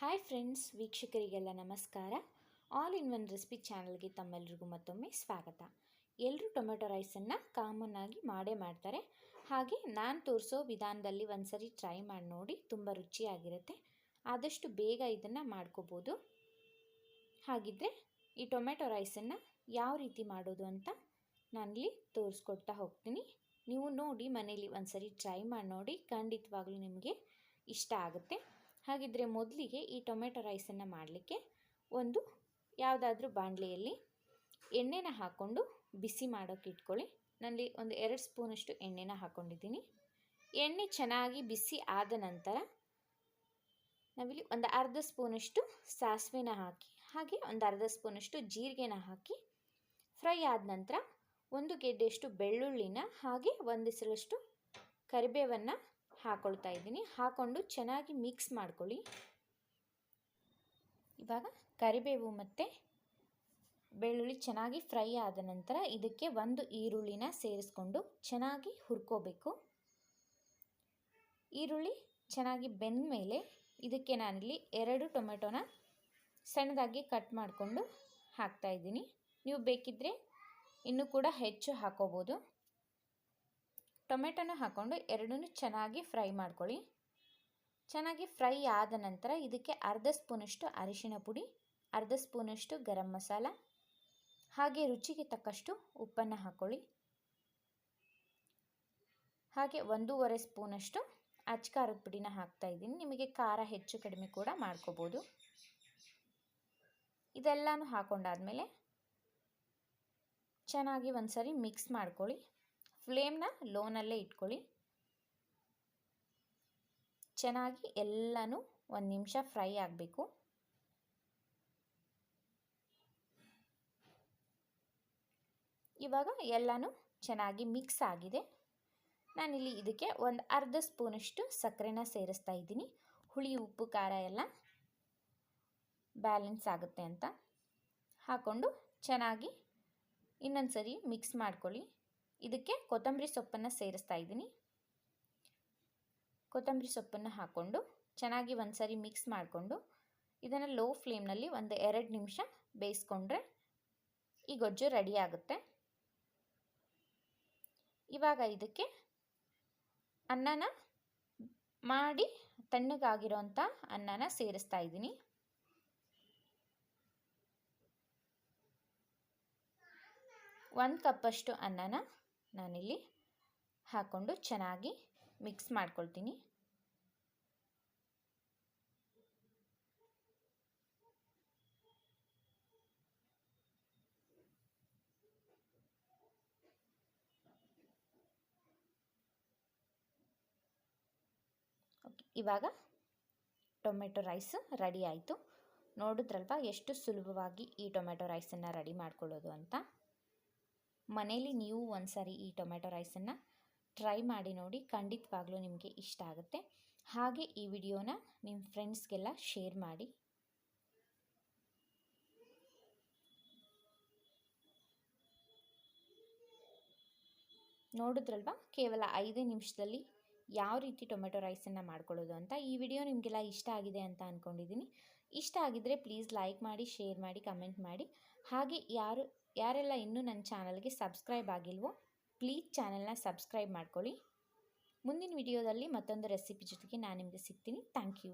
Hi friends, ವೀಕ್ಷಕರಿಗೆಲ್ಲ ನಮಸ್ಕಾರ. All in one recipe ಚಾನಲ್ಗೆ ತಮ್ಮೆಲ್ಲರಿಗೂ ಮತ್ತೊಮ್ಮೆ ಸ್ವಾಗತ. ಎಲ್ಲರೂ ಟೊಮೆಟೊ ರೈಸನ್ನು ಕಾಮನ್ ಆಗಿ ಮಾಡೇ ಮಾಡ್ತಾರೆ. ಹಾಗೆ ನಾನು ತೋರಿಸೋ ವಿಧಾನದಲ್ಲಿ ಒಂದ್ಸರಿ ಟ್ರೈ ಮಾಡಿ ನೋಡಿ, ತುಂಬ ರುಚಿಯಾಗಿರುತ್ತೆ. ಆದಷ್ಟು ಬೇಗ ಇದನ್ನು ಮಾಡ್ಕೋಬೋದು. ಹಾಗಿದ್ದರೆ ಈ ಟೊಮೆಟೊ ರೈಸನ್ನು ಯಾವ ರೀತಿ ಮಾಡೋದು ಅಂತ ನಾನಿಲ್ಲಿ ತೋರಿಸ್ಕೊಡ್ತಾ ಹೋಗ್ತೀನಿ. ನೀವು ನೋಡಿ ಮನೇಲಿ ಒಂದ್ಸರಿ ಟ್ರೈ ಮಾಡಿ ನೋಡಿ, ಖಂಡಿತವಾಗ್ಲೂ ನಿಮಗೆ ಇಷ್ಟ ಆಗುತ್ತೆ. ಹಾಗಿದ್ದರೆ ಮೊದಲಿಗೆ ಈ ಟೊಮೆಟೊ ರೈಸನ್ನು ಮಾಡಲಿಕ್ಕೆ ಒಂದು ಯಾವುದಾದ್ರೂ ಬಾಣಲೆಯಲ್ಲಿ ಎಣ್ಣೆನ ಹಾಕ್ಕೊಂಡು ಬಿಸಿ ಮಾಡೋಕ್ಕೆ ಇಟ್ಕೊಳ್ಳಿ. ನಾನಲ್ಲಿ ಒಂದು 2 ಸ್ಪೂನಷ್ಟು ಎಣ್ಣೆನ ಹಾಕ್ಕೊಂಡಿದ್ದೀನಿ. ಎಣ್ಣೆ ಚೆನ್ನಾಗಿ ಬಿಸಿ ಆದ ನಂತರ ನಾವಿಲ್ಲಿ ಒಂದು ಅರ್ಧ ಸ್ಪೂನಷ್ಟು ಸಾಸಿವೆನ ಹಾಕಿ, ಹಾಗೆ ಒಂದು ಅರ್ಧ ಸ್ಪೂನಷ್ಟು ಜೀರಿಗೆನ ಹಾಕಿ ಫ್ರೈ ಆದ ನಂತರ 1 ಗೆಡ್ಡೆಯಷ್ಟು ಬೆಳ್ಳುಳ್ಳಿನ ಹಾಗೆ 1 ಎಸಳಷ್ಟು ಕರಿಬೇವನ್ನು ಹಾಕ್ಕೊಳ್ತಾ ಇದ್ದೀನಿ. ಹಾಕ್ಕೊಂಡು ಚೆನ್ನಾಗಿ ಮಿಕ್ಸ್ ಮಾಡ್ಕೊಳ್ಳಿ. ಇವಾಗ ಕರಿಬೇವು ಮತ್ತು ಬೆಳ್ಳುಳ್ಳಿ ಚೆನ್ನಾಗಿ ಫ್ರೈ ಆದ ನಂತರ ಇದಕ್ಕೆ 1 ಈರುಳ್ಳಿನ ಸೇರಿಸ್ಕೊಂಡು ಚೆನ್ನಾಗಿ ಹುರ್ಕೋಬೇಕು. ಈರುಳ್ಳಿ ಚೆನ್ನಾಗಿ ಬೆಂದ ಮೇಲೆ ಇದಕ್ಕೆ ನಾನಿಲ್ಲಿ 2 ಟೊಮೆಟೊನ ಸಣ್ಣದಾಗಿ ಕಟ್ ಮಾಡಿಕೊಂಡು ಹಾಕ್ತಾಯಿದ್ದೀನಿ. ನೀವು ಬೇಕಿದ್ದರೆ ಇನ್ನೂ ಕೂಡ ಹೆಚ್ಚು ಹಾಕೋಬೋದು. ಟೊಮೆಟೊನ ಹಾಕ್ಕೊಂಡು ಎರಡನ್ನೂ ಚೆನ್ನಾಗಿ ಫ್ರೈ ಮಾಡ್ಕೊಳ್ಳಿ. ಚೆನ್ನಾಗಿ ಫ್ರೈ ಆದ ನಂತರ ಇದಕ್ಕೆ ಅರ್ಧ ಸ್ಪೂನಷ್ಟು ಅರಿಶಿಣ ಪುಡಿ, ಅರ್ಧ ಸ್ಪೂನಷ್ಟು ಗರಂ ಮಸಾಲ, ಹಾಗೆ ರುಚಿಗೆ ತಕ್ಕಷ್ಟು ಉಪ್ಪನ್ನು ಹಾಕ್ಕೊಳ್ಳಿ. ಹಾಗೆ 1.5 ಸ್ಪೂನಷ್ಟು ಅಚ್ಚ ಖಾರದ ಪುಡಿನ ಹಾಕ್ತಾಯಿದ್ದೀನಿ. ನಿಮಗೆ ಖಾರ ಹೆಚ್ಚು ಕಡಿಮೆ ಕೂಡ ಮಾಡ್ಕೋಬೋದು. ಇದೆಲ್ಲನೂ ಹಾಕ್ಕೊಂಡಾದ್ಮೇಲೆ ಚೆನ್ನಾಗಿ ಒಂದ್ಸರಿ ಮಿಕ್ಸ್ ಮಾಡ್ಕೊಳ್ಳಿ. ಫ್ಲೇಮ್ನ ಲೋನಲ್ಲೇ ಇಟ್ಕೊಳ್ಳಿ. ಚೆನ್ನಾಗಿ ಎಲ್ಲನೂ 1 ನಿಮಿಷ ಫ್ರೈ ಆಗಬೇಕು. ಇವಾಗ ಎಲ್ಲನೂ ಚೆನ್ನಾಗಿ ಮಿಕ್ಸ್ ಆಗಿದೆ. ನಾನಿಲ್ಲಿ ಇದಕ್ಕೆ ಒಂದು ಅರ್ಧ ಸ್ಪೂನಷ್ಟು ಸಕ್ಕರೆನ ಸೇರಿಸ್ತಾ ಇದ್ದೀನಿ. ಹುಳಿ, ಉಪ್ಪು, ಖಾರ ಎಲ್ಲ ಬ್ಯಾಲೆನ್ಸ್ ಆಗುತ್ತೆ ಅಂತ ಹಾಕ್ಕೊಂಡು ಚೆನ್ನಾಗಿ ಇನ್ನೊಂದು ಸರಿ ಮಿಕ್ಸ್ ಮಾಡ್ಕೊಳ್ಳಿ. ಇದಕ್ಕೆ ಕೊತ್ತಂಬರಿ ಸೊಪ್ಪನ್ನು ಸೇರಿಸ್ತಾ ಇದ್ದೀನಿ. ಕೊತ್ತಂಬರಿ ಸೊಪ್ಪನ್ನು ಹಾಕ್ಕೊಂಡು ಚೆನ್ನಾಗಿ ಒಂದ್ಸರಿ ಮಿಕ್ಸ್ ಮಾಡಿಕೊಂಡು ಇದನ್ನು ಲೋ ಫ್ಲೇಮ್ನಲ್ಲಿ ಒಂದು 2 ನಿಮಿಷ ಬೇಯಿಸ್ಕೊಂಡ್ರೆ ಈ ಗೊಜ್ಜು ರೆಡಿ ಆಗುತ್ತೆ. ಇವಾಗ ಇದಕ್ಕೆ ಅನ್ನನ ಮಾಡಿ ತಣ್ಣಗಾಗಿರೋಂಥ ಅನ್ನನ ಸೇರಿಸ್ತಾ ಇದ್ದೀನಿ. ಒಂದು ಕಪ್ಪಷ್ಟು ಅನ್ನನ ನಾನಿಲ್ಲಿ ಹಾಕ್ಕೊಂಡು ಚೆನ್ನಾಗಿ ಮಿಕ್ಸ್ ಮಾಡ್ಕೊಳ್ತೀನಿ. ಓಕೆ, ಇವಾಗ ಟೊಮೆಟೊ ರೈಸ್ ರೆಡಿ ಆಯಿತು. ನೋಡಿದ್ರಲ್ವ ಎಷ್ಟು ಸುಲಭವಾಗಿ ಈ ಟೊಮೆಟೊ ರೈಸನ್ನು ರೆಡಿ ಮಾಡ್ಕೊಳ್ಳೋದು ಅಂತ. ಮನೇಲಿ ನೀವು ಒಂದ್ಸರಿ ಈ ಟೊಮೆಟೊ ರೈಸನ್ನು ಟ್ರೈ ಮಾಡಿ ನೋಡಿ, ಖಂಡಿತವಾಗ್ಲೂ ನಿಮಗೆ ಇಷ್ಟ ಆಗುತ್ತೆ. ಹಾಗೆ ಈ ವಿಡಿಯೋನ ನಿಮ್ಮ ಫ್ರೆಂಡ್ಸ್ಗೆಲ್ಲ ಶೇರ್ ಮಾಡಿ. ನೋಡಿದ್ರಲ್ವ ಕೇವಲ 5 ನಿಮಿಷದಲ್ಲಿ ಯಾವ ರೀತಿ ಟೊಮೆಟೊ ರೈಸನ್ನು ಮಾಡ್ಕೊಳ್ಳೋದು ಅಂತ. ಈ ವಿಡಿಯೋ ನಿಮಗೆಲ್ಲ ಇಷ್ಟ ಆಗಿದೆ ಅಂತ ಅಂದ್ಕೊಂಡಿದ್ದೀನಿ. ಇಷ್ಟ ಆಗಿದ್ದರೆ ಪ್ಲೀಸ್ ಲೈಕ್ ಮಾಡಿ, ಶೇರ್ ಮಾಡಿ, ಕಮೆಂಟ್ ಮಾಡಿ. ಹಾಗೆ ಯಾರೆಲ್ಲ ಇನ್ನೂ ನನ್ನ ಚಾನಲ್ಗೆ ಸಬ್ಸ್ಕ್ರೈಬ್ ಆಗಿಲ್ವೋ ಪ್ಲೀಸ್ ಚಾನಲ್ನ ಸಬ್ಸ್ಕ್ರೈಬ್ ಮಾಡ್ಕೊಳ್ಳಿ. ಮುಂದಿನ ವಿಡಿಯೋದಲ್ಲಿ ಮತ್ತೊಂದು ರೆಸಿಪಿ ಜೊತೆಗೆ ನಾನು ನಿಮಗೆ ಸಿಗ್ತೀನಿ. Thank you.